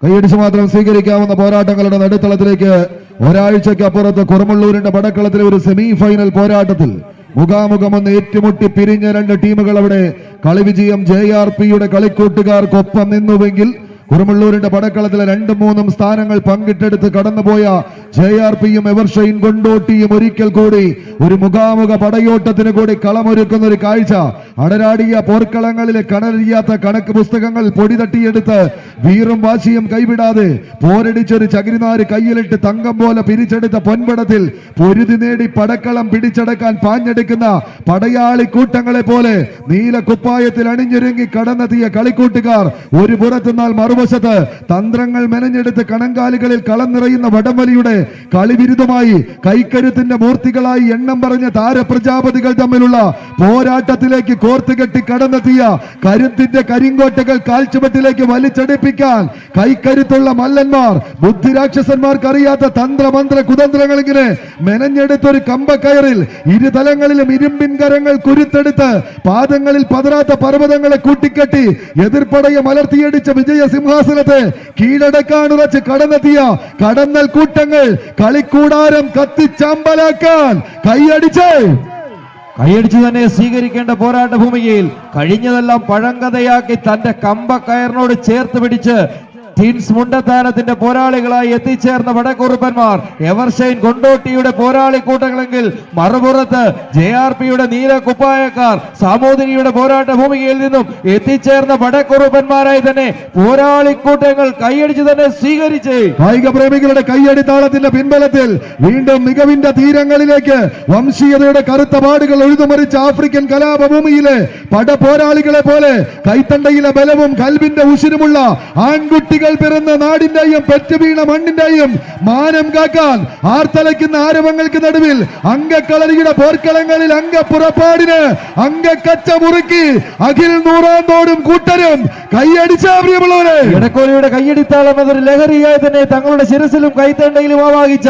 കൈയടിച്ച് മാത്രം സ്വീകരിക്കാവുന്ന പോരാട്ടങ്ങളുടെ നടുത്തളത്തിലേക്ക് ഒരാഴ്ചയ്ക്ക് അപ്പുറത്ത് കുറുമള്ളൂരിന്റെ പടക്കളത്തിലെ ഒരു സെമി ഫൈനൽ പോരാട്ടത്തിൽ മുഖാമുഖം ഒന്ന് ഏറ്റുമുട്ടി പിരിഞ്ഞ രണ്ട് ടീമുകൾ അവിടെ കളി വിജയം JRPയുടെ കളിക്കൂട്ടുകാർക്കൊപ്പം നിന്നുവെങ്കിൽ കുറുമള്ളൂരിന്റെ പടക്കളത്തിലെ 2-3 സ്ഥാനങ്ങൾ പങ്കിട്ടെടുത്ത് കടന്നുപോയ JRPയും എവർഷൈൻ കൊണ്ടോട്ടിയും ഒരിക്കൽ കൂടി ഒരു മുഖാമുഖ പടയോട്ടത്തിന് കൂടി കളമൊരുക്കുന്ന ഒരു കാഴ്ച. അടരാടിയ പോർക്കളങ്ങളിലെ കണലിയാത്ത കണക്ക് പുസ്തകങ്ങൾ പൊടി തട്ടിയെടുത്ത് വീറും വാശിയും കൈവിടാതെ പോരടിച്ചൊരു ചകിരിനാര് കയ്യിലിട്ട് തങ്കം പോലെ പിരിച്ചെടുത്ത പൊൻപടത്തിൽ പൊരുതി നേടി പടക്കളം പിടിച്ചടക്കാൻ പാഞ്ഞെടുക്കുന്ന പടയാളി കൂട്ടങ്ങളെ പോലെ നീല കുപ്പായത്തിൽ അണിഞ്ഞൊരുങ്ങി കടന്നെത്തിയ കളിക്കൂട്ടുകാർ ഒരു പുറത്തുനിന്നാൽ മറുവശത്ത് തന്ത്രങ്ങൾ മെനഞ്ഞെടുത്ത് കണങ്കാലുകളിൽ കളം നിറയുന്ന വടംവലിയുടെ കളിവിരുദ്ധമായി കൈക്കരുത്തിന്റെ മൂർത്തികളായി എണ്ണം പറഞ്ഞ താരപ്രജാപതികൾ തമ്മിലുള്ള പോരാട്ടത്തിലേക്ക് കോർത്തുകെട്ടി കടന്നെത്തിയ കരുത്തിന്റെ കരിങ്കോട്ടകൾ കാൽച്ചുവട്ടിലേക്ക് വലിച്ചടിപ്പിക്കാൻ കൈക്കരുത്തുള്ള മല്ലന്മാർ, ബുദ്ധിരാക്ഷസന്മാർക്കറിയാത്ത തന്ത്രമന്ത്ര കുതന്ത്രങ്ങൾ ഇങ്ങനെ മെനഞ്ഞെടുത്തൊരു കമ്പക്കയറിൽ ഇരുതലങ്ങളിലും ഇരുമ്പിൻ കരങ്ങൾ കുരുത്തെടുത്ത് പാദങ്ങളിൽ പതറാത്ത പർവ്വതങ്ങളെ കൂട്ടിക്കെട്ടി എതിർപ്പടയെ മലർത്തിയടിച്ച വിജയ സിംഹാസനത്തെ കീഴടക്കാനുറച്ച് കടന്നെത്തിയ കടന്നൽ കൂട്ടങ്ങൾ കളിക്കൂടാരം കത്തിച്ചമ്പലാക്കാൻ കൈയടിച്ച് തന്നെ സ്വീകരിക്കേണ്ട പോരാട്ട ഭൂമികയിൽ കഴിഞ്ഞതെല്ലാം പഴങ്കഥയാക്കി തന്റെ കമ്പക്കയറിനോട് ചേർത്ത് പിടിച്ച് ടീൻസ് മുണ്ടത്താനത്തിന്റെ പോരാളികളായി എത്തിച്ചേർന്ന വടക്കുറുപ്പന്മാർ എവർഷൈൻ കൊണ്ടോട്ടിയുടെ പോരാളി കൂട്ടങ്ങളെങ്കിൽ മറുപുറത്ത് JRPയുടെ നീല കുപ്പായക്കാർ സാമൂതിരിയുടെ പോരാട്ട ഭൂമികയിൽ നിന്നും എത്തിച്ചേർന്ന വടക്കുറുപ്പന്മാരായി തന്നെ പോരാളിക്കൂട്ടങ്ങൾ കൈയടിച്ച് തന്നെ സ്വീകരിച്ച് കായിക പ്രേമികളുടെ കൈയടിത്താളത്തിന്റെ പിൻബലത്തിൽ വീണ്ടും മികവിന്റെ തീരങ്ങളിലേക്ക് വംശീയതയുടെ കറുത്ത പാടുകൾ എഴുതുമറിച്ച ആഫ്രിക്കൻ കലാപഭൂമിയിലെ പടപോരാളികളെ പോലെ കൈത്തണ്ടയിലെ ബലവും കൽവിന്റെ ഉശിരുമുള്ള ആൺകുട്ടികൾ പിറന്ന നാടിന്റെയും പെറ്റുവീണ മണ്ണിന്റെയും മാനം കാക്കാൻ ആർത്തലയ്ക്കുന്ന ആരവങ്ങൾക്ക് നടുവിൽ അംഗക്കളരിയുടെ പോർക്കളങ്ങളിൽ അംഗപ്പുറപ്പാടിന് അംഗക്കച്ച മുറുക്കി അഖിൽ നൂറാന്തോടും കൂട്ടരും കൈയടിച്ച പ്രിയമുള്ളവരെ ഇടക്കോലിയുടെ കൈയടിത്താളം എന്നൊരു ലഹരിയായി തന്നെ തങ്ങളുടെ ശിരസിലും കൈത്തണ്ടയിലും ആവാഹിച്ച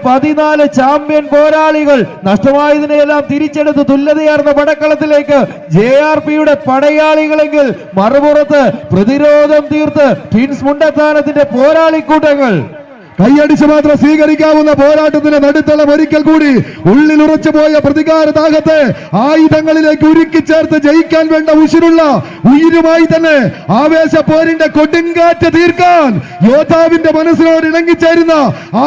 14 ചാമ്പ്യൻ പോരാളികൾ നഷ്ടമായതിനെയെല്ലാം തിരിച്ചെടുത്ത് തുല്യതയാർന്ന പടക്കളത്തിലേക്ക് JRPയുടെ പടയാളികളെങ്കിൽ മറുപുറത്ത് പ്രതിരോധം തീർത്ത് ടീൻസ് മുണ്ടത്താനത്തിന്റെ പോരാളിക്കൂട്ടങ്ങൾ. കൈയടിച്ച് മാത്രം സ്വീകരിക്കാവുന്ന പോരാട്ടത്തിന് നടുത്തളം ഒരിക്കൽ കൂടി ഉള്ളിൽ ഉറച്ചുപോയ പ്രതികാര ദാഹത്തെ ആയുധങ്ങളിലേക്ക് ഉരുക്കി ചേർത്ത് ജയിക്കാൻ വേണ്ട ഉശിരുള്ള ഉയിരുമായി തന്നെ ആവേശ പോരിന്റെ കൊടുങ്കാറ്റ് തീർക്കാൻ യോദ്ധാവിന്റെ മനസ്സിനോട് ഇണങ്ങിച്ചേരുന്ന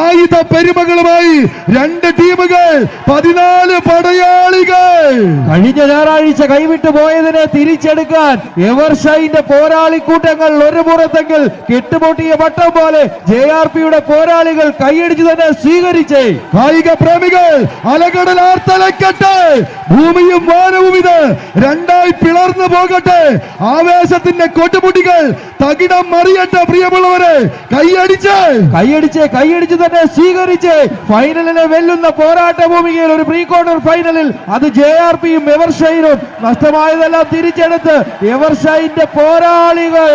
ആയുധ പെരുമകളുമായി രണ്ട് ടീമുകൾ 14 പടയാളികൾ. കഴിഞ്ഞ ഞായറാഴ്ച കൈവിട്ടു പോയതിനെ തിരിച്ചെടുക്കാൻ എവർഷൈന്റെ പോരാളിക്കൂട്ടങ്ങൾ ഒരു പുറത്തെങ്കിൽ കെട്ടുപൊട്ടിയ വട്ടം പോലെ JRPയുടെ പോരാളികൾ കൈയടിച്ച് തന്നെ സ്വീകരിച്ചേ. കായിക പ്രേമികൾ അലകടൽ ആർത്തലക്കട്ടെ, ഭൂമിയും വാനവും ഇത് രണ്ടായി പിളർന്നു പോകട്ടെ, ആവേശത്തിന്റെ കൊട്ടുമുട്ടികൾ തകിടം മറിയട്ടെ. പ്രിയമുള്ളവരെ കൈയടിച്ച് തന്നെ സ്വീകരിച്ച് ഫൈനലിനെ വെല്ലുന്ന പോരാട്ട ഭൂമികയിൽ ഒരു പ്രീ ക്വാർട്ടർ ഫൈനലിൽ അത് JRPയും എവർഷൈനും നഷ്ടമായതെല്ലാം തിരിച്ചെടുത്ത് എവർഷൈന്റെ പോരാളികൾ